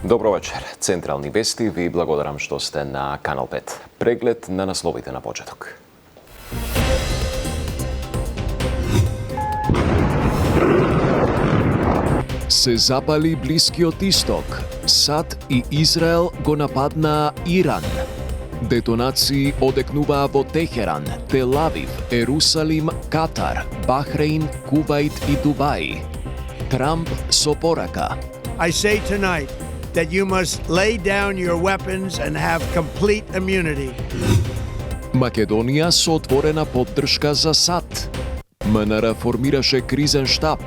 Добро вечер. Централни вести, ви благодарам што сте на Канал 5. Преглед на насловите на почеток. Се запали Блискиот Исток. САД и Израел го нападнаа Иран. Детонации одекнуваа во Техеран, Тел Авив, Ерусалим, Катар, Бахрейн, Кувајт и Дубај. Трамп со порака. I say tonight that you must lay down your weapons and have complete immunity. Македонија со отворена поддршка за САД. МНР формираше кризен штаб.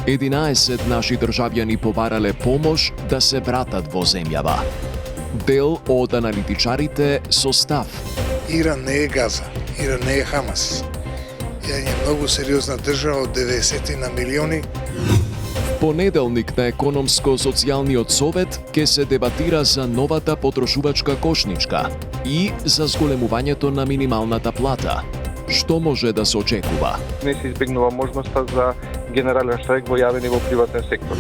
11 наши државјани побарале помош да се вратат во земјава. Дел од аналитичарите со став. Иран не е Газа, Иран не е Хамас. Иран е многу сериозна држава од 90 на милиони. Понеделник на Економско-социјалниот совет ќе се дебатира за новата потрошувачка кошничка и за зголемувањето на минималната плата. Што може да се очекува? Не се избегнува можноста за генерален штрайк во јавен и во приватен сектор.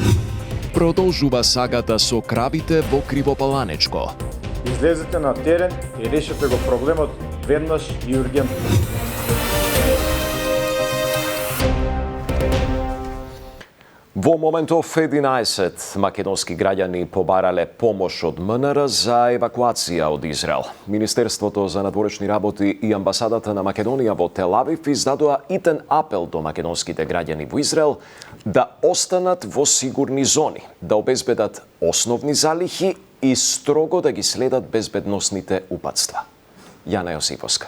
Продолжува сагата со кравите во Кривопаланечко. Излезете на терен и решете го проблемот веднаш и ургентно. Во моментов 11 македонски граѓани побарале помош од МНР за евакуација од Израел. Министерството за надворешни работи и амбасадата на Македонија во Тел Авив издадоа итен апел до македонските граѓани во Израел да останат во сигурни зони, да обезбедат основни залихи и строго да ги следат безбедносните упатства. Јана Јосифовска.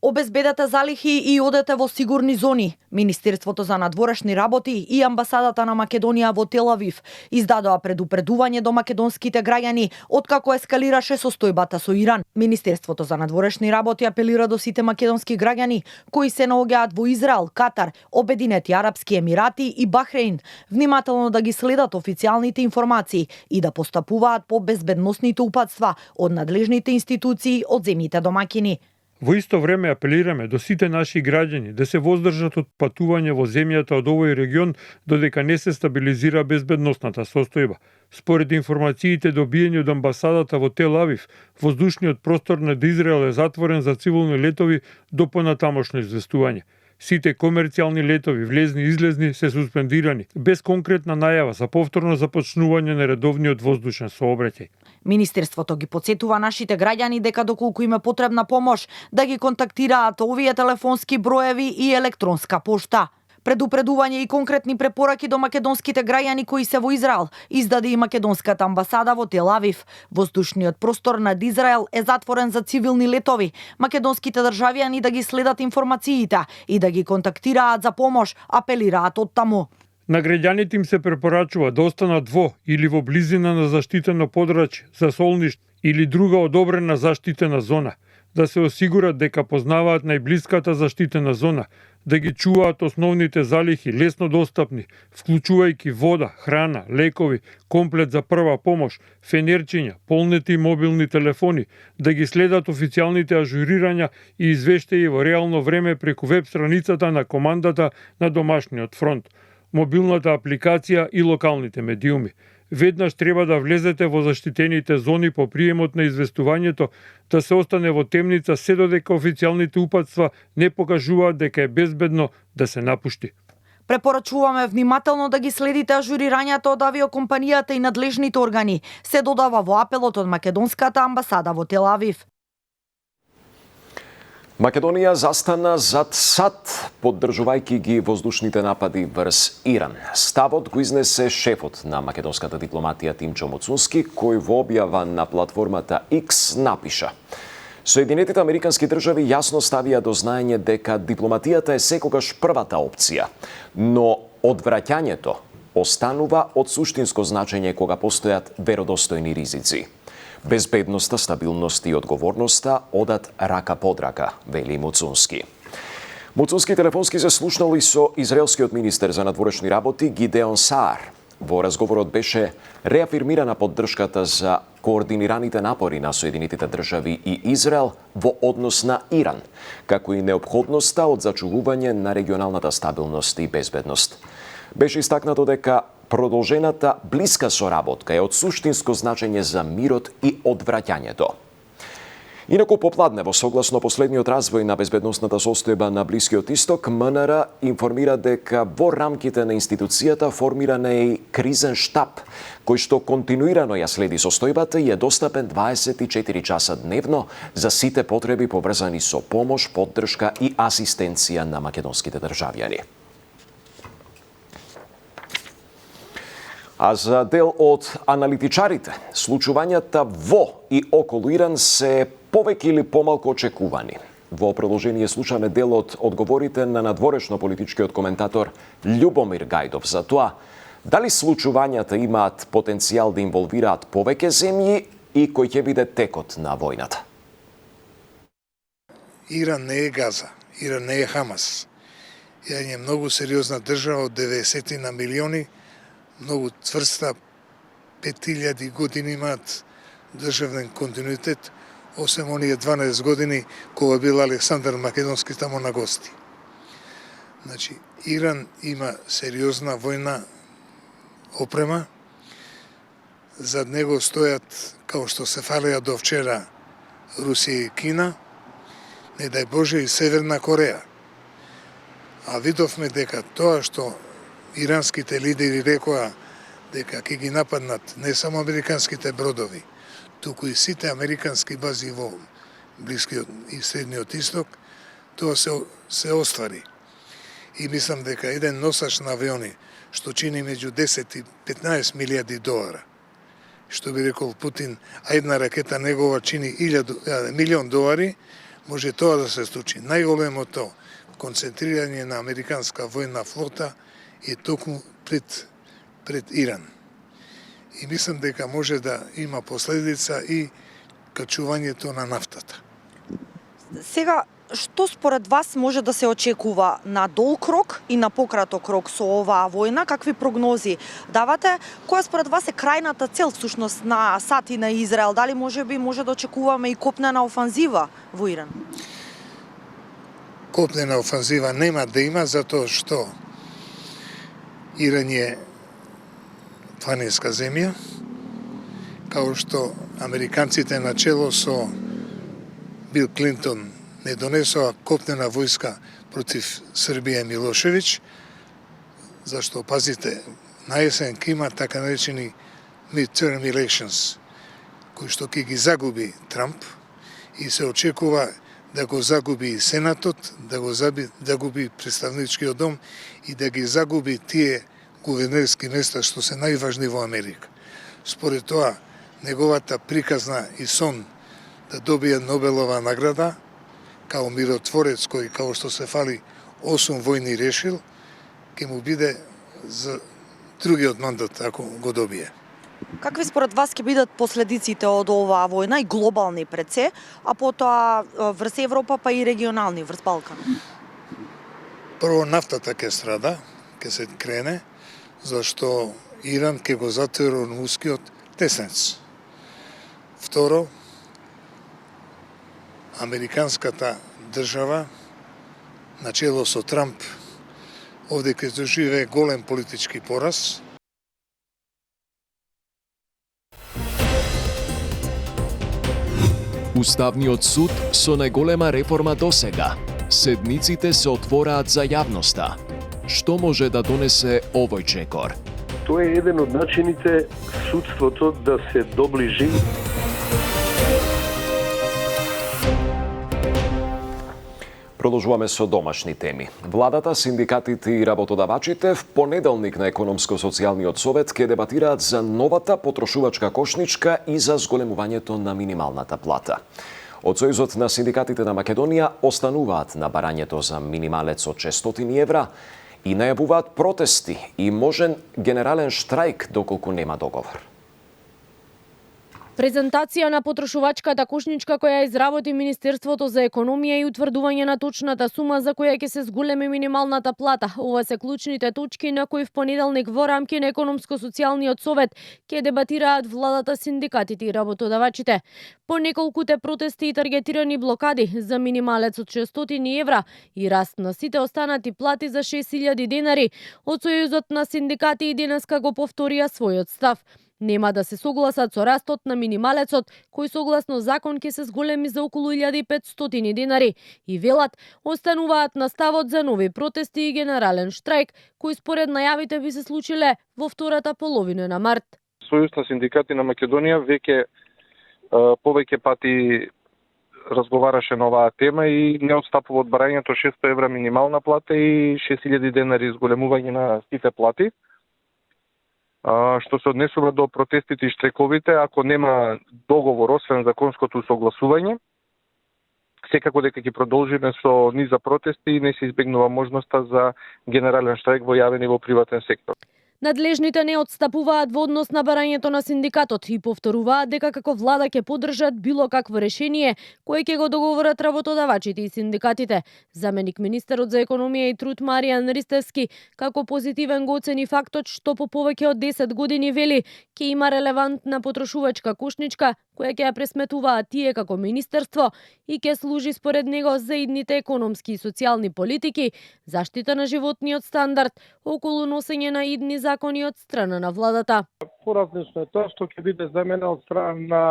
Обезбедете залихи и одете во сигурни зони. Министерството за надворешни работи и амбасадата на Македонија во Тел Авив издадоа предупредување до македонските граѓани откако ескалираше состојбата со Иран. Министерството за надворешни работи апелира до сите македонски граѓани кои се наоѓаат во Израел, Катар, Обединети Арапски Емирати и Бахрейн внимателно да ги следат официјалните информации и да постапуваат по безбедносните упатства од надлежните институции од земјите домаќини. Во исто време апелираме до сите наши граѓани да се воздржат од патување во земјата од овој регион додека не се стабилизира безбедносната состојба. Според информациите добиени од амбасадата во Тел Авив, воздушниот простор над Израел е затворен за цивилни летови до понатамошно известување. Сите комерцијални летови, влезни и излезни, се суспендирани, без конкретна најава за повторно започнување на редовниот воздушен сообраќај. Министерството ги потсетува нашите граѓани дека доколку им е потребна помош, да ги контактираат овие телефонски броеви и електронска пошта. Предупредување и конкретни препораки до македонските граѓани кои се во Израел издаде и македонската амбасада во Тел Авив. Воздушниот простор над Израел е затворен за цивилни летови. Македонските државјани да ги следат информациите и да ги контактираат за помош, апелираат од таму. На граѓаните им се препорачува да останат во или во близина на заштитено подрачје за солниште или друга одобрена заштитена зона, да се осигурат дека познаваат најблиската заштитена зона, да ги чуваат основните залихи лесно достапни, вклучувајќи вода, храна, лекови, комплет за прва помош, фенерчиња, полнети мобилни телефони, да ги следат официјалните ажурирања и извештаи во реално време преку веб страницата на командата на домашниот фронт, мобилната апликација и локалните медиуми. Веднаш треба да влезете во заштитените зони по приемот на известувањето, да се остане во темница се додека официјалните упатства не покажуваат дека е безбедно да се напушти. Препорачуваме внимателно да ги следите ажурирањата од авиокомпанијата и надлежните органи, се додава во апелот од македонската амбасада во Тел Авив. Македонија застана зад САД, поддржувајќи ги воздушните напади врз Иран. Ставот го изнесе шефот на македонската дипломатија Тимчо Моцунски, кој во објава на платформата X напиша: Соединетите американски држави јасно ставија до знаење дека дипломатијата е секогаш првата опција, но одвраќањето останува од суштинско значење кога постојат веродостојни ризици. Безбедноста, стабилноста и одговорноста одат рака под рака, вели Моцунски. Моцунски телефонски се слушнал и со израелскиот министер за надворешни работи Гидеон Саар. Во разговорот беше реафирмирана поддршката за координираните напори на Соединетите држави и Израел во однос на Иран, како и неопходноста од зачувување на регионалната стабилност и безбедност. Беше истакнато дека продолжената блиска соработка е од суштинско значење за мирот и одвраќањето. Инаку попладнево, согласно последниот развој на безбедносната состојба на Блискиот Исток, МНР информира дека во рамките на институцијата формиран е и кризен штаб, кој што континуирано ја следи состојбата и е достапен 24 часа дневно за сите потреби поврзани со помош, поддршка и асистенција на македонските државјани. А за дел од аналитичарите, случувањата во и околу Иран се повеќе или помалку очекувани. Во продолжение слушаме дел од одговорите на надворешно политичкиот коментатор Љубомир Гајдов за тоа дали случувањата имаат потенцијал да инволвираат повеќе земји и кој ќе биде текот на војната. Иран не е Газа, Иран не е Хамас. Иран е многу сериозна држава од 90 на милиони, многу цврста, 5000 години имаат државен континуитет, освен оние 12 години кога бил Александар Македонски тамо на гости. Значи, Иран има сериозна војна опрема, зад него стојат, као што се фалеа до вчера, Русија и Кина, не дај Боже и Северна Кореја. А видовме дека тоа што иранските лидери рекоа дека ќе ги нападнат не само американските бродови, туку и сите американски бази во Блискиот и Средниот Исток, тоа се оствари. И мислам дека еден носач на авиони, што чини меѓу 10 и 15 милијади долара, што би рекол Путин, а една ракета негова чини милион долари, може тоа да се случи. Најголемото концентрирање на американска војна флота е токму пред Иран. И мислам дека може да има последица и качувањето на нафтата. Сега, што според вас може да се очекува на долг рок и на пократок рок со оваа војна? Какви прогнози давате? Која според вас е крајната цел всушност на САД и на Израел? Дали може да очекуваме и копнена офанзива во Иран? Копнена офанзива нема да има, затоа што Иран е планинска земја, као што американците на чело со Бил Клинтон не донесоа копнена војска против Србија и Милошевиќ, зашто, пазите, наесен ќе има така наречени midterm elections, кои што ќе ги загуби Трамп и се очекува да го загуби и Сенатот, да го загуби представничкиот дом и да ги загуби тие гувернерски места што се најважни во Америка. Според тоа, неговата приказна и сон да добие Нобелова награда, као миротворец кој, као што се фали 8 војни решил, ќе му биде за другиот мандат ако го добие. Какви според вас ќе бидат последиците од оваа војна и глобални пред се, а потоа врз Европа па и регионални врз Балкан? Прво, нафтата ќе страда, ќе се крене, зашто Иран ќе го затвори Ормускиот теснец. Второ, американската држава, начело со Трамп, овде ќе доживее голем политички пораз. Уставниот суд со најголема реформа досега. Седниците се отвораат за јавноста. Што може да донесе овој чекор? Тоа е еден од начините судството да се доближи. Продолжуваме со домашни теми. Владата, синдикатите и работодавачите в понеделник на Економско-социјалниот совет ќе дебатираат за новата потрошувачка кошничка и за зголемувањето на минималната плата. Од Сојузот на синдикатите на Македонија остануваат на барањето за минималец од 600 евра и најавуваат протести и можен генерален штрајк доколку нема договор. Презентација на потрошувачката кошничка која изработи Министерството за економија и утврдување на точната сума за која ќе се зголеми минималната плата. Ова се клучните точки на кои в понеделник во рамки на економско-социјалниот совет ќе дебатираат владата, синдикатите и работодавачите. По неколкуте протести и таргетирани блокади за минималец од 600 евра и раст на сите останати плати за 6000 денари, од Сојузот на синдикати и денеска го повторија својот став. Нема да се согласат со растот на минималецот, кој согласно закон ќе се зголеми за околу 1500 денари и велат остануваат на ставот за нови протести и генерален штрајк, кој според најавите би се случиле во втората половина на март. Сојуз на синдикати на Македонија веќе повеќе пати разговараше на оваа тема и не отстапува од барањето 600 евра минимална плата и 6000 денари зголемување на сите плати. Што се однесува до протестите и штрековите, ако нема договор освен законското согласување, секако дека ќе продолжиме со низа протести и не се избегнува можноста за генерален штрајк во јавен и во приватен сектор. Надлежните не отстапуваат во однос на барањето на синдикатот и повторуваат дека како влада ќе поддржат било какво решение кое ќе го договорат работодавачите и синдикатите. Заменик министерот за економија и труд Маријан Ристевски како позитивен го оцени фактот што по повеќе од 10 години вели ќе има релевантна потрошувачка кошничка која ќе ја пресметуваат тие како министерство и ќе служи според него за идните економски и социјални политики, заштита на животниот стандард, околу носење на идни закони од страна на владата. Поразлично е тоа што ќе биде замена од страна на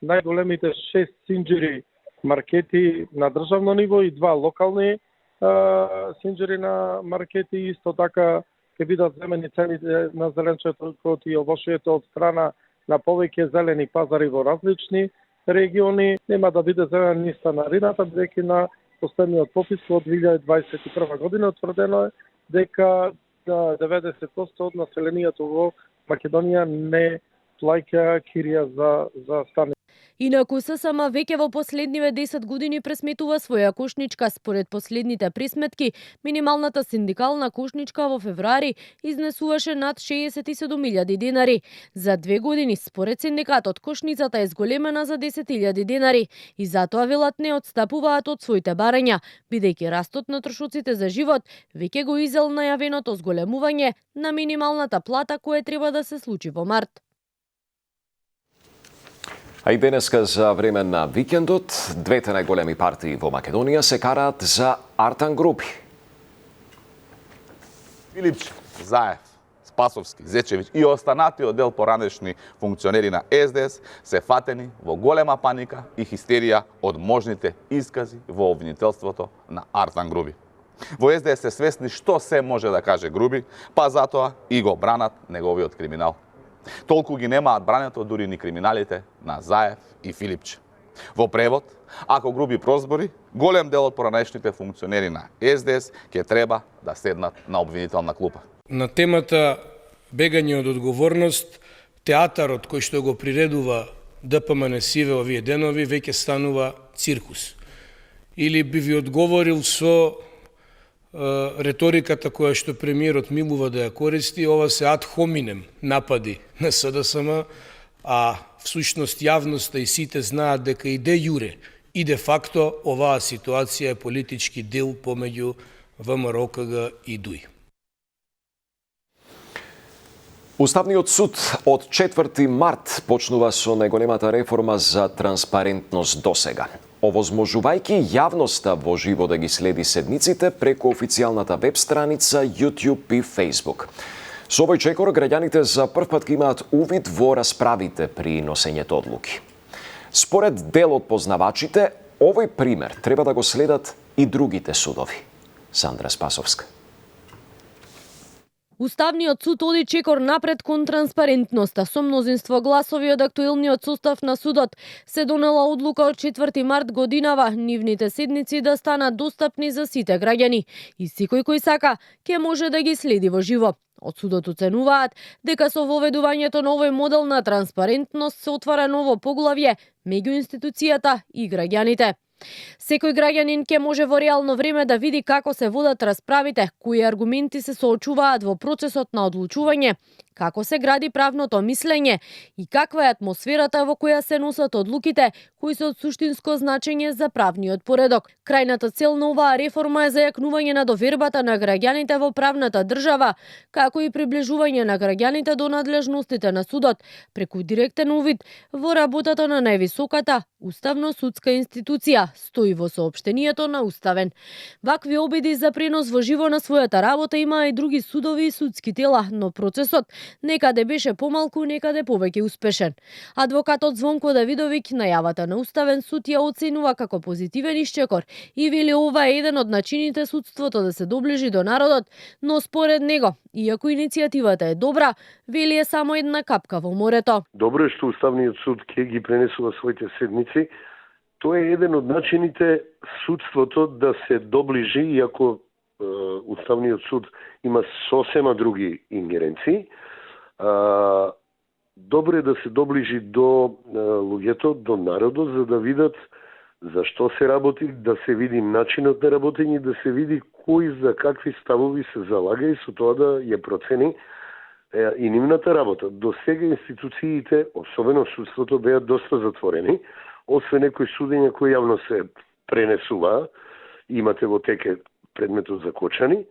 најголемите 6 синџири маркети на државно ниво и 2 локални синџири на маркети. Исто така ќе бидат замени цените на зеленчето и овошјето од страна на повеќе зелени пазари во различни региони. Нема да биде земен ни станарината, бидејќи на последниот попис од 2021 година утврдено е дека 90% од населението во Македонија не плаќа кирија за стан. Инаку ССМ веќе во последниве 10 години пресметува своја кошничка. Според последните пресметки, минималната синдикална кошничка во февруари изнесуваше над 67.000 денари. За 2 години, според синдикатот, кошницата е зголемена за 10.000 денари и затоа велат не отстапуваат од своите барања, бидејќи растот на трошоците за живот веќе го изел најавеното зголемување на минималната плата кое треба да се случи во март. А и денеска за време на викендот, двете најголеми партии во Македонија се караат за Артан групи. Филипч, Заев, Спасовски, Зечевиќ и останатиот дел поранешни функционери на СДС се фатени во голема паника и хистерија од можните искази во обвинителството на Артан Груби. Во СДС се свесни што се може да каже Груби, па затоа и го бранат неговиот криминал. Толку ги немаат брането дури ни криминалите на Заев и Филипч. Во превод, ако Груби прозбори, голем дел од поранешните функционери на СДС ќе треба да седнат на обвинителна клупа. На темата бегање од одговорност, театарот кој што го приредува ДПМНС во овие денови веќе станува циркус. Или би ви одговорил со реториката која што премиерот милува да ја користи, ова се ад хоминем напади на СДСМ, а всушност јавноста и сите знаат дека и де јуре и де факто оваа ситуација е политички дел помеѓу ВМРО-КГ и ДУИ. Уставниот суд од 4 март почнува со најголемата реформа за транспарентност досега, овозможувајќи јавноста во живо да ги следи седниците преку официјалната веб страница, YouTube и Facebook. Со овој чекор граѓаните за прв пат имаат увид во расправите при носењето одлуки. Според дел од познавачите, овој пример треба да го следат и другите судови. Сандра Спасовска. Уставниот суд оди чекор напред кон транспарентноста. Со мнозинство гласови од актуелниот состав на судот се донела одлука од 4 март годинава нивните седници да станат достапни за сите граѓани и секој кој сака ќе може да ги следи во живо. Од судот оценуваат дека со воведувањето на овој модел на транспарентност се отвара ново поглавје меѓу институцијата и граѓаните. Секој граѓанин ќе може во реално време да види како се водат расправите, кои аргументи се соочуваат во процесот на одлучување, како се гради правното мислење и каква е атмосферата во која се носат одлуките кои се од суштинско значење за правниот поредок. Крајната цел на оваа реформа е зајакнување на довербата на граѓаните во правната држава, како и приближување на граѓаните до надлежностите на судот, преку директен увид во работата на највисоката уставно-судска институција, стои во соопштението на Уставен. Вакви обиди за пренос во живо на својата работа има и други судови и судски тела, но процесот некаде беше помалку, некаде повеќе успешен. Адвокатот Звонко Давидовиќ најавата на Уставен суд ја оценува како позитивен исчекор и вели ова е еден од начините судството да се доближи до народот, но според него, иако иницијативата е добра, вели е само една капка во морето. Добро е што Уставниот суд ќе ги пренесува своите седмици. Тоа е еден од начините судството да се доближи, иако Уставниот суд има сосема други ингеренции. Добро е да се доближи до луѓето, до народот, за да видат зашто се работи, да се види начинот на работење, да се види кој за какви ставови се залага и со тоа да ја процени и нивната работа. До сега институциите, особено судството, беа доста затворени, освен некои судења кои јавно се пренесуваа, имате во теке предметот за Кочани,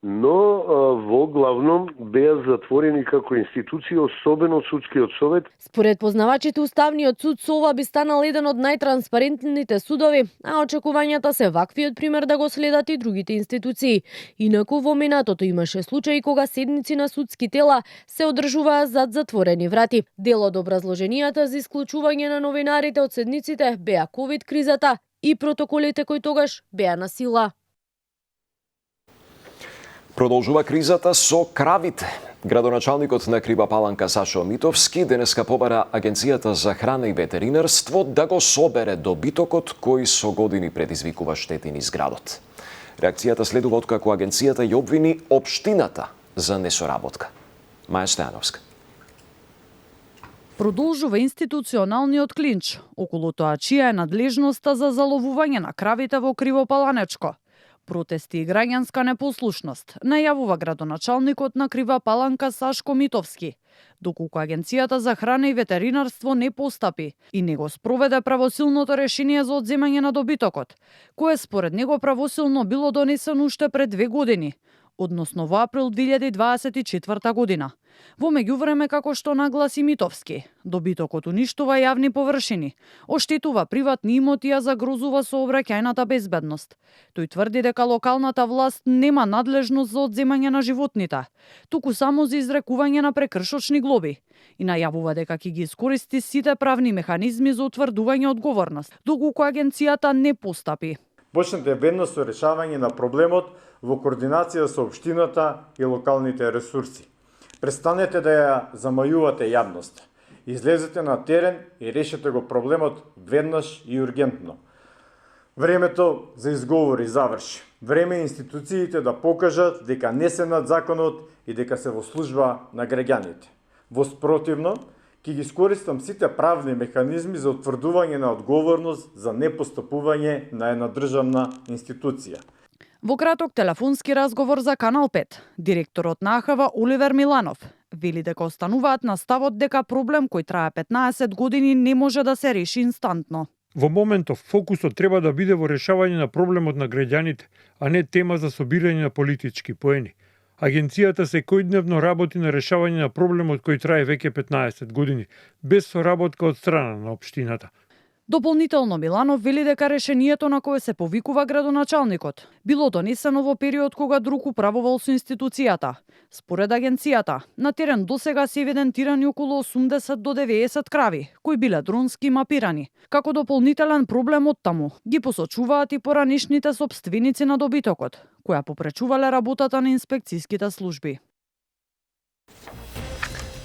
но во главном беа затворени како институција, особено судскиот совет. Според познавачите, Уставниот суд со ова би станал еден од најтранспарентните судови, а очекувањата се ваквиот пример да го следат и другите институции. Инаку во минатото имаше случаи кога седници на судски тела се одржуваа зад затворени врати. Дел од образложенијата за исклучување на новинарите од седниците беа ковид кризата и протоколите кои тогаш беа на сила. Продолжува кризата со кравите. Градоначалникот на Крива Паланка Сашо Митовски денеска побара Агенцијата за храна и ветеринарство да го собере добитокот кој со години предизвикува штети низ градот. Реакцијата следува откако агенцијата ја обвини општината за несоработка. Маја Стојановска. Продолжува институционалниот клинч околу тоа чија е надлежноста за заловување на кравите во Кривопаланечко. Протести и граѓанска непослушност, најавува градоначалникот на Крива Паланка Сашко Митовски, доколку Агенцијата за храна и ветеринарство не постапи и не го спроведе правосилното решение за одземање на добитокот, кое според него правосилно било донесено уште пред 2 години, односно во април 2024 година. Во меѓувреме, како што нагласи Митовски, добитокот уништува јавни површини, оштетува приватни имоти и ја загрозува сообраќајната безбедност. Тој тврди дека локалната власт нема надлежност за одземање на животните, туку само за изрекување на прекршочни глоби и најавува дека ќе ги искористи сите правни механизми за утврдување одговорност, доколку агенцијата не постапи. Почнете ведно со решавање на проблемот во координација со општината и локалните ресурси. Престанете да ја замајувате јавноста. Излезете на терен и решете го проблемот веднаш и ургентно. Времето за изговори заврши. Време е институциите да покажат дека не се над законот и дека се во служба на граѓаните. Во спротивно, ќе ги искористам сите правни механизми за утврдување на одговорност за непостапување на една државна институција. Во краток телефонски разговор за Канал 5, директорот на АХВ Оливер Миланов вели дека остануваат на ставот дека проблем кој трае 15 години не може да се реши инстантно. Во моментов фокусот треба да биде во решавање на проблемот на граѓаните, а не тема за собирање на политички поени. Агенцијата секојдневно работи на решавање на проблемот кој трае веќе 15 години, без соработка од страна на општината. Дополнително Миланов вели дека решението на кое се повикува градоначалникот било донесено во период кога друг управувал со институцијата. Според агенцијата, на терен досега се евидентирани околу 80 до 90 крави, кои биле дронски мапирани. Како дополнителен проблем оттаму ги посочуваат и поранишните сопственици на добитокот, која попречувале работата на инспекцијските служби.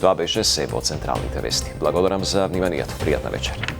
Тоа беше се во централните вести. Благодарам за вниманието. Пријатна вечер.